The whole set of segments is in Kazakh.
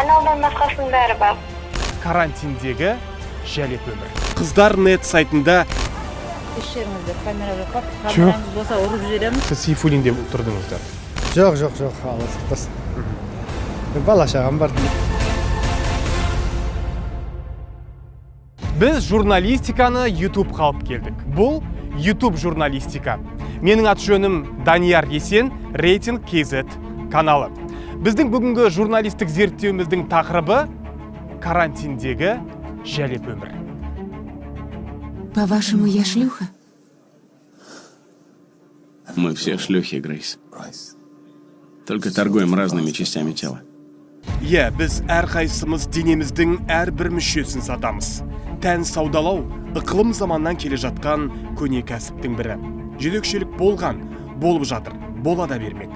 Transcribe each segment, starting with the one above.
Аналдан басқасының бәрі бар. Карантиндегі жәлеп өмір. Қыздар нет сайтында Ешеріңізді камера жоқ па? Камераңыз болса ұрып жібереміз. сіз Сейфуллинде тұрдыңыздар. Жоқ, Алла сақтасын. Бала шағам бар. Біз журналистиканы YouTube'ға алып келдік. Бұл YouTube журналистика. Менің аты жөнім Данияр Есен, Рейтинг KZ каналы. Біздің бүгінгі журналистік зерттеуіміздің тақырыбы карантиндегі жәлеп өмір. По-вашему, я шлюха? Мы все шлюхи, Грейс. Только торгуем разными частями тела. Біз әрқайсымыз денеміздің әрбір мүшесін сатамыз. Тән саудалау ықылым заманнан келе жатқан көне кәсіптің бірі. Жөлекшелік болып жатыр, бола да бермек.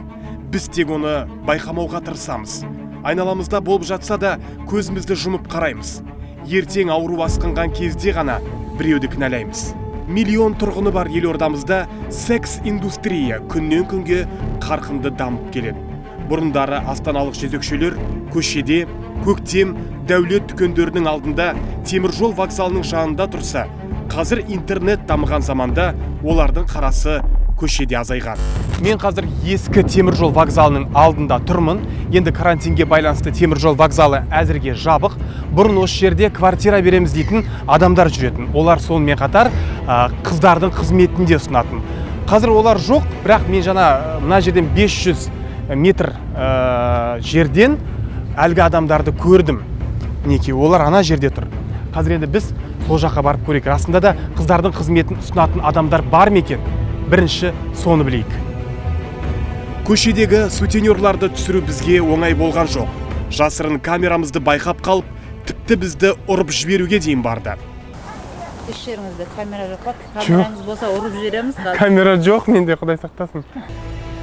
Біз тек оны байқамауға тырысамыз. Айналамызда болып жатса да көзімізді жұмып қараймыз. Ертең ауру асқынған кезде ғана біреуді кінәлаймыз. Миллион тұрғыны бар елордамызда секс-индустрия күннен күнге қарқынды дамып келеді. Бұрындары астаналық жезөкшелер көшеде, көктем, дәулет дүкендерінің алдында, теміржол вокзалының жанында тұрса, қазір интернет дамыған заманда олардың қарасы көшеде азайған. Мен қазір ескі теміржол вокзалының алдында тұрмын. Енді карантинге байланысты теміржол вокзалы әзірге жабық. Бұрын осы жерде квартира береміз дейтін адамдар жүретін. Олар сонымен қатар қыздардың қызметінде ұсынатын. Қазір олар жоқ, бірақ мен жаңа мына жерден 500 метр жерден әлгі адамдарды көрдім. Неке, олар ана жерде тұр. Қазір енді біз сол жаққа барып көрейік. Расында да қыздардың қызметін ұсынатын адамдар бар ма екен? Бірінші соны білейік. Көшедегі сутенерларды түсіру бізге оңай болған жоқ. Жасырын камерамызды байқап қалып, тіпті бізді ұрып жіберуге дейін барды. Ешеріңізді камера жоқ па? Камераңыз болса ұрып жібереміз. Камера жоқ менде, Құдай сақтасын.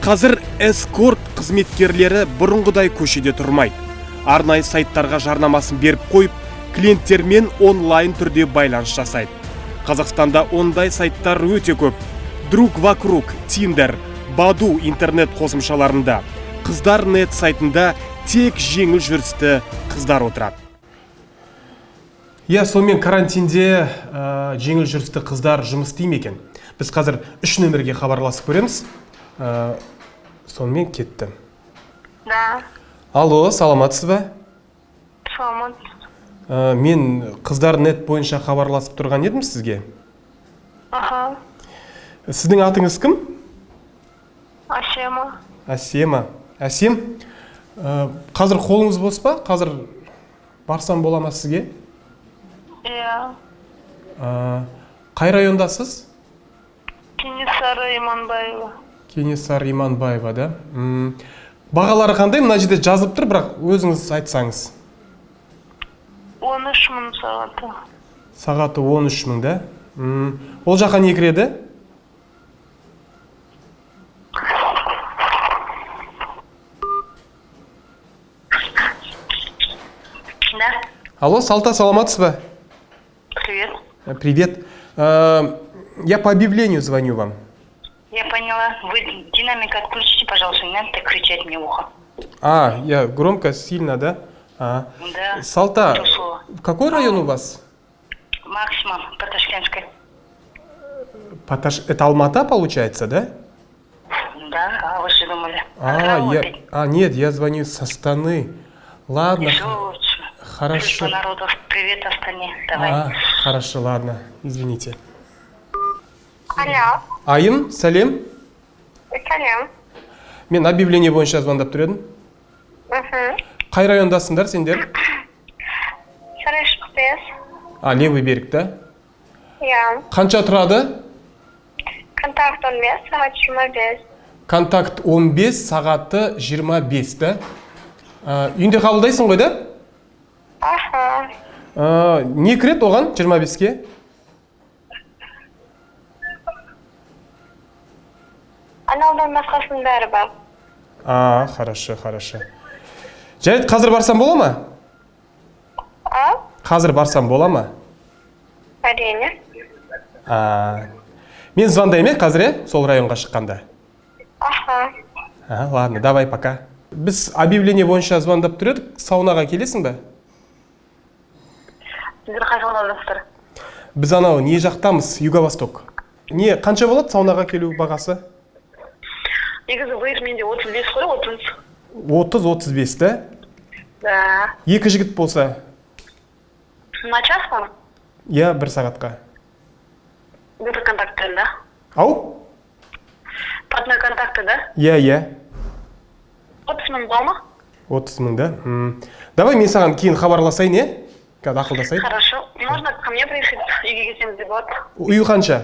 Қазір эскорт қызметкерлері бұрынғыдай көшеде тұрмайды. Арнайы сайттарға жарнамасын беріп қойып, клиенттермен онлайн түрде байланыс жасайды. Қазақстанда ондай сайттар өте көп. Друг вокруг, Тиндер, Баду интернет қосымшаларында, қыздар нет сайтында тек жеңіл жүрісті қыздар отырады. Сонымен карантинде жеңіл жүрісті қыздар жұмыс істей ме екен? Біз қазір 3 нөмерге хабарласып көреміз. Сонымен кетті. Да. Алло, саламатсыз ба? Саламат. Мен қыздар нет бойынша хабарласып тұрған едім сізге. Аха. Сіздің атыңыз кім? Асема. Әсем, қазір қолыңыз бос па? Қазір барсам бола ма сізге? Иә. Қай райондасыз? Кенесары Иманбаева, да? Бағалары қандай? Мына жерде жазып тұр, бірақ өзіңіз айтсаңыз. 13 мың сағаты. Сағаты 13 мың, да? Ол жаққа не кіреді? Да. Алло, Салта, саламатсыз ба? Привет. Привет. Я по объявлению звоню вам. Я поняла. Вы динамик отключите, пожалуйста, не надо кричать мне в ухо. Я громко, сильно, да? Да. Салта, какой район у вас? Максима, Поташкентская. Это Алмата, получается, да? Да, вы что думали? Нет, я звоню с Астаны. Ладно. Хорошо. Народов, привет Астане. Давай. Хорошо, ладно. Извините. Алло. Айым, сәлем. Сәлем. Мен объявление бойынша звондап тұр едім. Қай райондасыңдар сендер? Сарайшық 5. Левый берег, да? Иә. Қанша тұрады? Контакт 15, сағат 25. Контакт 15, сағаты 25, да? Үйінде қабылдайсың ғой, да? Аха. Не кіреді оған 25-ке? Аналдан басқасының бәрі бар. Хорошо. Жарайды, қазір барсам бола ма? Қазір барсам бола ма? Әрине. Мен звондаймын қазір, сол районға шыққанда. Аха. Ладно, давай, пока. Біз объявление бойынша звондап тұр едік, саунаға келесің бе? Сіздер қай саунадасыздар? Біз анау не жақтамыз, Юго-Восток. Не, қанша болады саунаға келу бағасы? Негізі бұйыр менде 35 қой, 30. 30-35, да? Да. Екі жігіт болса? На час па? Иә, 1 сағатқа. Бір контакты, да? Ау? По одной контакты, да? Иә. 30 мың бол ма? 30 мың, да? Давай мен саған кейін хабарласайын, е? Қазір ақылдасайын. Хорошо. Можно ко мне приехать? Үйге келсеңіз де болады. Үй қанша?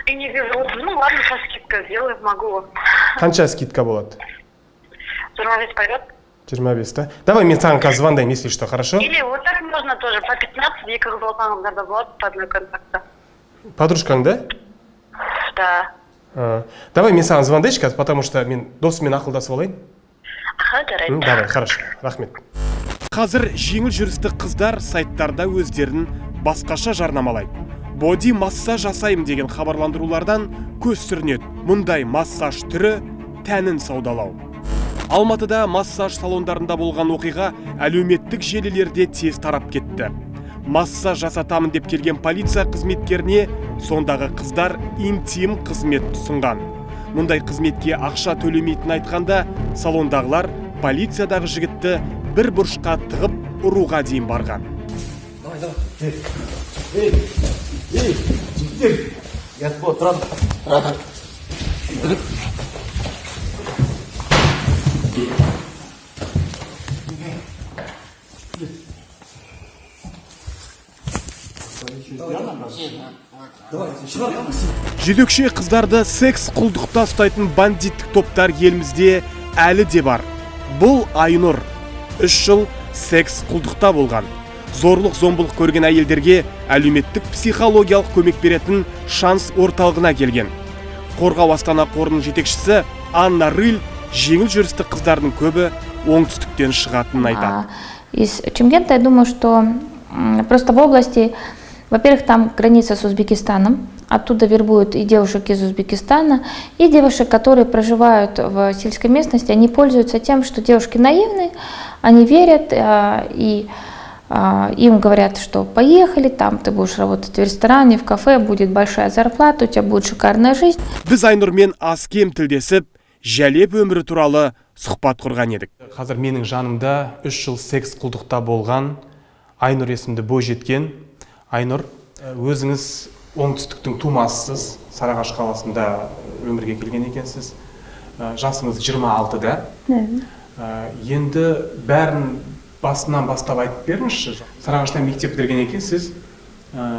И негізі 30 мың, ладно, сейчас скидка сделаю, могу. Қанша скидка болады? 25 пойдет? 25, да? Давай мен саған қазір звондайын, если что, хорошо? Или вот так можно тоже, по 15, екі қыз болсаңыздар да болады, по одной контакты. Подружкаң, да? Да. Давай мен саған звондайыншы қазір, потому что мен досыммен ақылдасып алайын. Аха, жарайды. Давай, хорошо, рахмет. Қазір жеңіл жүрісті қыздар сайттарда өздерін басқаша жарнамалайды. Боди массаж жасайым деген хабарландырулардан көз сүрінеді. Мұндай массаж түрі тәнін саудалау. Алматыда массаж салондарында болған оқиға әлеуметтік желілерде тез тарап кетті. Массаж жасатамын деп келген полиция қызметкеріне сондағы қыздар интим қызмет ұсынған. Мұндай қызметке ақша төлемейтін айтқанда, салондағылар полициядағы жігітті бір бұрышқа тығып ұруға дейін барған. Жүйдекше қыздарды секс құлдықта ұстайтын бандиттік топтар елімізде әлі де бар. Бұл Айнұр 3 жыл секс құлдықта болған. Зорлық зомбылық көрген әйелдерге әлеуметтік психологиялық көмек беретін шанс орталығына келген. Қорғау Астана қорының жетекшісі Анна Рыль жеңіл жүрісті қыздардың көбі оңтүстіктен шығатынын айтады. Из Чимкента, я думаю, что просто в области, во-первых, там граница с Узбекистаном, оттуда вербуют и девушек из Узбекистана, и девушек, которые проживают в сельской местности. Они пользуются тем, что девушки наивны, они верят, и им говорят, что поехали, там ты будешь работать в ресторане, в кафе, будет большая зарплата, у тебя будет шикарная жизнь. Біз Айнұрмен аз-кем тілдесіп, жәлеп өмірі туралы сұхбат құрған едік. Қазір менің жанымда 3 жыл секс құлдықта болған Айнұр есімді бойжеткен. Айнұр, өзіңіз оңтүстіктің тумасысыз, Сарыағаш қаласында өмірге келген екенсіз. Жасыңыз 26-да. Енді бәрін басынан бастап айтып беріңізші. Сарыағашта мектеп бітірген екенсіз,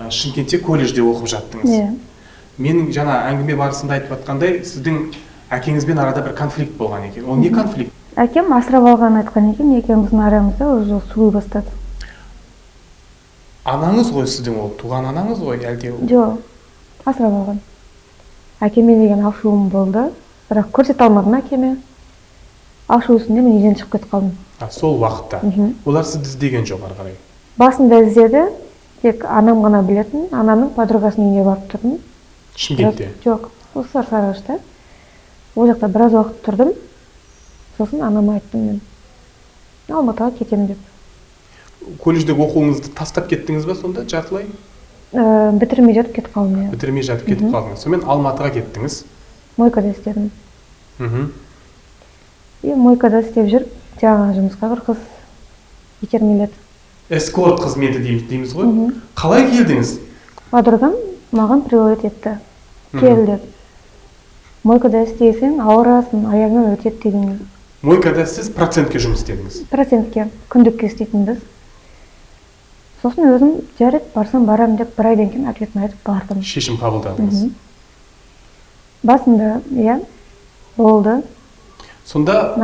Шымкентте колледжде оқып жаттыңыз. Менің жаңа әңгіме барысында айтып жатқандай, сіздің әкеңізбен арада бір конфликт болған екен. Ол не конфликт? Әкем асырап алғанын айтқан екен, екеуміздің арамызда уже суый бастады. Анаңыз ғой сіздің, ол туған анаңыз ғой әлде? Жоқ, асырап алған. Әкеме деген ашуым болды, бірақ көрсете алмадым әкеме. Ашу үстінде мен үйден шығып кетіп қалдым. Сол уақытта. Олар сізді іздеген жоқ ары қарай. Басында іздеді, тек анам ғана білетін, анамның подругасының үйіне барып тұрдым. Шымкентте? Жоқ, осы Сарыағашта. Ол жақта біраз уақыт тұрдым. Сосын анама айттым мен. Алматыға кетемін деп. Колледждегі оқуыңызды тастап кеттіңіз ба сонда, жартылай? Бітірмей жатып кетіп қалдым. Бітірмей жатып кетіп қалдыңыз. Сонымен Алматыға кеттіңіз? Мойкада істедім. И мойкада істеп жүріп, жаңа жұмысқа бір қыз итермеледі. Эскорт қызметі дейміз ғой? Қалай келдіңіз? Подругам маған привет етті. Кел деп. Мойкада істейсің, ауырасың, аяғыңнан өтеді деген. Мойкада сіз процентке жұмыс істедіңіз? Процентке, күндікке істейтінбіз. Сосын өзім жарайды, барсам барам деп бір айдан кейін ответін айтып бардым. Шешім қабылдадыңыз? Басында, иә, болды. Сонда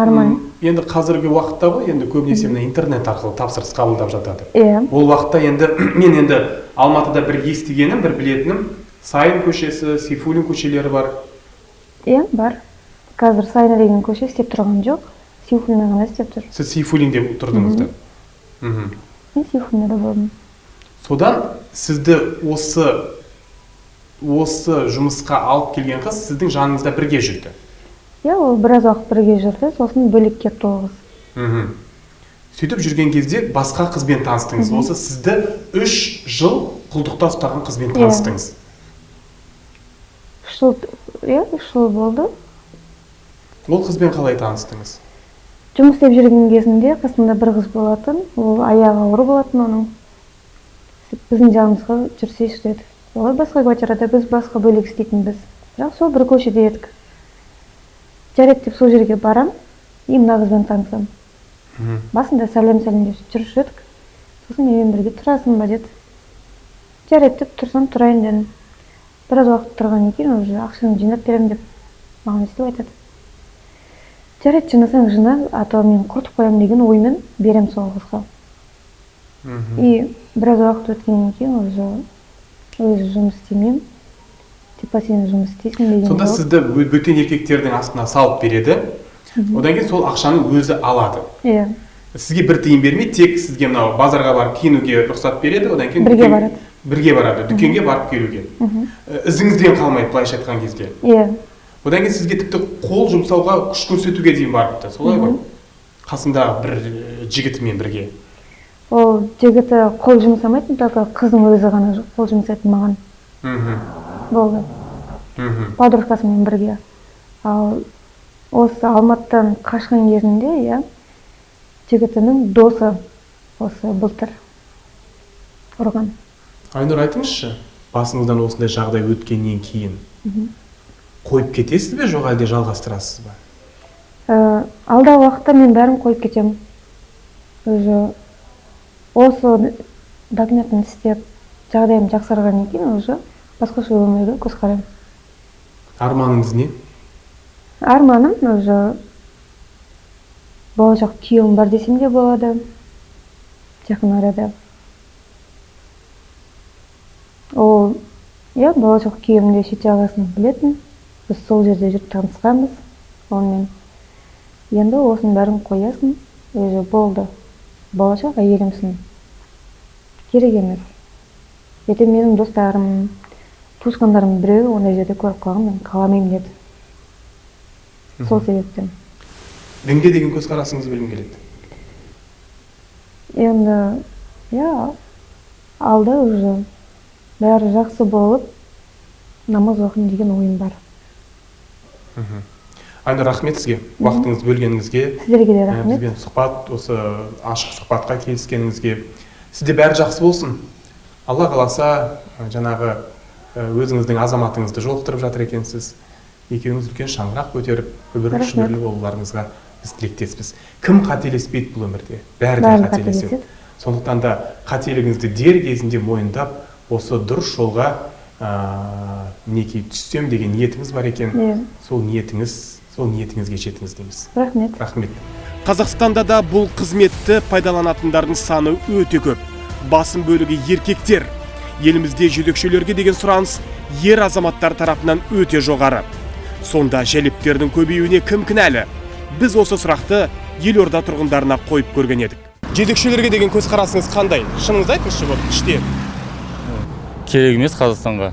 енді қазіргі уақытта ғой, енді көбінесе интернет арқылы тапсырыс қабылдап жатады. Ол уақытта енді мен енді Алматыда бір естігенім, бір білетінім, Сайын көшесі, Сейфуллин көшелері бар. Иә, бар. Қазір Сайын деген көше істеп тұрған жоқ. Сейфуллин ғана істеп тұр. Сіз Сейфуллинде тұрдыңыздар? Мен Сейфуллинде болдым. Содан сізді осы жұмысқа алып келген қыз сіздің жаныңызда бірге жүрді? иә ол біраз уақыт бірге жүрді, сосын бөлек кетті ол қыз. Сөйтіп жүрген кезде басқа қызбен таныстыңыз. Осы сізді 3 жыл құлдықта ұстаған қызбен таныстыңыз. 3 жыл болды. Ол қызбен қалай таныстыңыз? Жұмыс істеп жүрген кезінде қасында бір қыз болатын, ол аяғы ауыр болатын оның. Біздің жанымызға жүрсейші деді. Олар басқа квартирада, біз басқа бөлек істейтінбіз. Бірақ сол бір көшеде едік. Жарайды деп сол жерге барам, и мына қызбен танысам. Басында сәлем деп жүруші едік. Сосын менімен бірге тұрасың ба деді. Жарайды деп тұрсам тұрайын дедім. Біраз уақыт тұрғаннан кейін уже ақшаны жинап беремін деп маған естіп айтады. Жарайды, жинасаң жина, а то мен құртып қоямын деген оймен берем сол қызға. И біраз уақыт өткеннен кейін уже өзі жұмыс істемеймін. Типа сен жұмыс істейсің деген. Сонда сізді бөтен еркектердің астына салып береді. Одан кейін сол ақшаны өзі алады. Иә. Сізге бір тиын бермейді, тек сізге мынау базарға барып киінуге рұқсат береді, одан кейін бірге барады, дүкенге барып келуге. Ізіңізден қалмайды, былайша айтқан кезде. Иә. Одан кейін сізге тіпті қол жұмсауға күш көрсетуге дейін барыпты, солай ғой? Қасындағы бір жігітімен бірге. Ол жігіті қол жұмсамайтын, только қыздың өзі ғана қол жұмсайтын маған. Болды. Подружкасымен бірге. Ал осы Алматыдан қашқан кезінде, иә, жігітінің досы осы былтыр ұрған. Айнұр, айтыңызшы, басыңыздан осындай жағдай өткеннен кейін қойып кетесіз бе, жоқ әлде жалғастырасыз ба? Алдағы уақытта мен бәрін қойып кетемін. Осы документін істеп, жағдайым жақсарғаннан кейін уже басқаша өмірге көз қараймын. Арманыңыз не? Арманым уже болашақ күйеуім бар десем де болады. Жақын арада. Ол, иә, болашақ күйеуімде шет жағасын білетін. Біз сол жерде жүріп танысқанбыз онымен. Енді осының бәрін қоясың, уже болды. Болашақ әйелімсің. Керек емес. Ертең менің достарым, туысқандарым біреуі ондай жерде көріп қалған, мен қаламаймын деді. Сол себептен. Дінге деген көзқарасыңызды білгім келеді. Енді, иә, алда уже бәрі жақсы болып, намаз оқимын деген ойым бар. Айнұр, рахмет сізге, уақытыңызды бөлгеніңізге. Сіздерге де рахмет. Бізбен сұхбат, осы ашық сұхбатқа келіскеніңізге. Сізде бәрі жақсы болсын. Алла қаласа, жаңағы өзіңіздің азаматыңызды жолықтырып жатыр екенсіз. Екеуіңіз үлкен шаңырақ көтеріп, өмірі шүмірлі болуларыңызға біз тілектеспіз. Кім қателеспейді бұл өмірде? Бәрі де қателеседі. Сондықтан да қателігіңізді дер кезінде мойындап, осы дұрыс жолға мінекей түссем деген ниетіңіз бар екен. Сол ниетіңізге жетіңіз дейміз. Рахмет. Рахмет. Қазақстанда да бұл қызметті пайдаланатындардың саны өте көп. Басым бөлігі еркектер. Елімізде жезөкшелерге деген сұраныс ер азаматтар тарапынан өте жоғары. Сонда жәлептердің көбеюіне кім кінәлі? Біз осы сұрақты елорда тұрғындарына қойып көрген едік. Жезөкшелерге деген көзқарасыңыз қандай? Шыныңызды айтыңызшы, бұл іште. Керек емес Қазақстанға.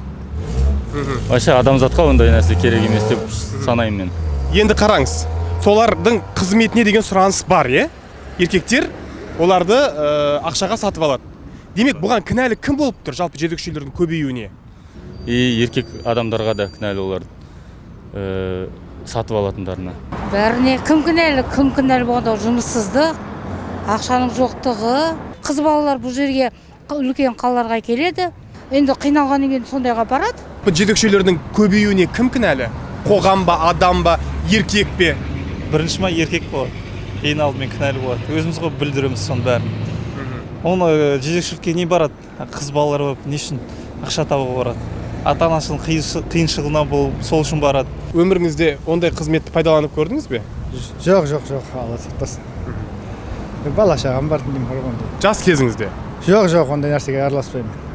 Вообще адамзатқа ондай нәрсе керек емес деп санаймын мен. Енді қараңыз, солардың қызметіне деген сұраныс бар, е? Еркектер оларды ақшаға сатып алады. Демек, бұған кінәлі кім болып тұр, жалпы жезөкшелердің көбеюіне? Еркек адамдарға да кінәлі оларды сатып алатындарына. Бәріне кім кінәлі болғанда жұмыссыздық, ақшаның жоқтығы. Қыз балалар бұл жерге үлкен қалаларға келеді. Енді қиналғаннан кейін сондайға барады. Жезөкшелердің көбеюіне кім кінәлі? Қоғам ба, адам ба, еркек пе? Бірінші ма еркек болады. Ең алдымен кінәлі болады. Өзіміз ғой білдіреміз соның бәрін. Оны жезөкшелікке не барады? Қыз балалар болып не үшін ақша табуға барады? Ата-анасының қиыншылығына бұл сол үшін барады. Өміріңізде ондай қызметті пайдаланып көрдіңіз бе? Жоқ, Алла сақтасын. Бала шағам бар деймін. Жас кезіңізде? Жоқ, ондай нәрсеге араласпаймын.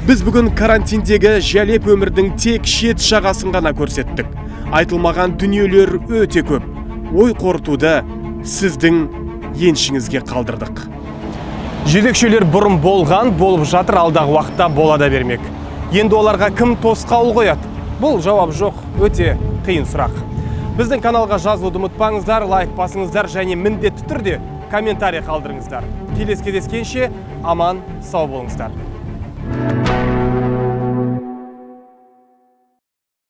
Біз бүгін карантиндегі жәлеп өмірдің тек шет жағасын ғана көрсеттік. Айтылмаған дүниелер өте көп. Ой қорытуды сіздің еншіңізге қалдырдық. Жезөкшелер бұрын болған, болып жатыр, алдағы уақытта бола да бермек. Енді оларға кім тосқауыл қояды? Бұл жауап жоқ, өте қиын сұрақ. Біздің каналға жазылуды ұмытпаңыздар, лайк басыңыздар және міндетті түрде комментарий қалдырыңыздар. Келесі кездескенше аман сау болыңыздар.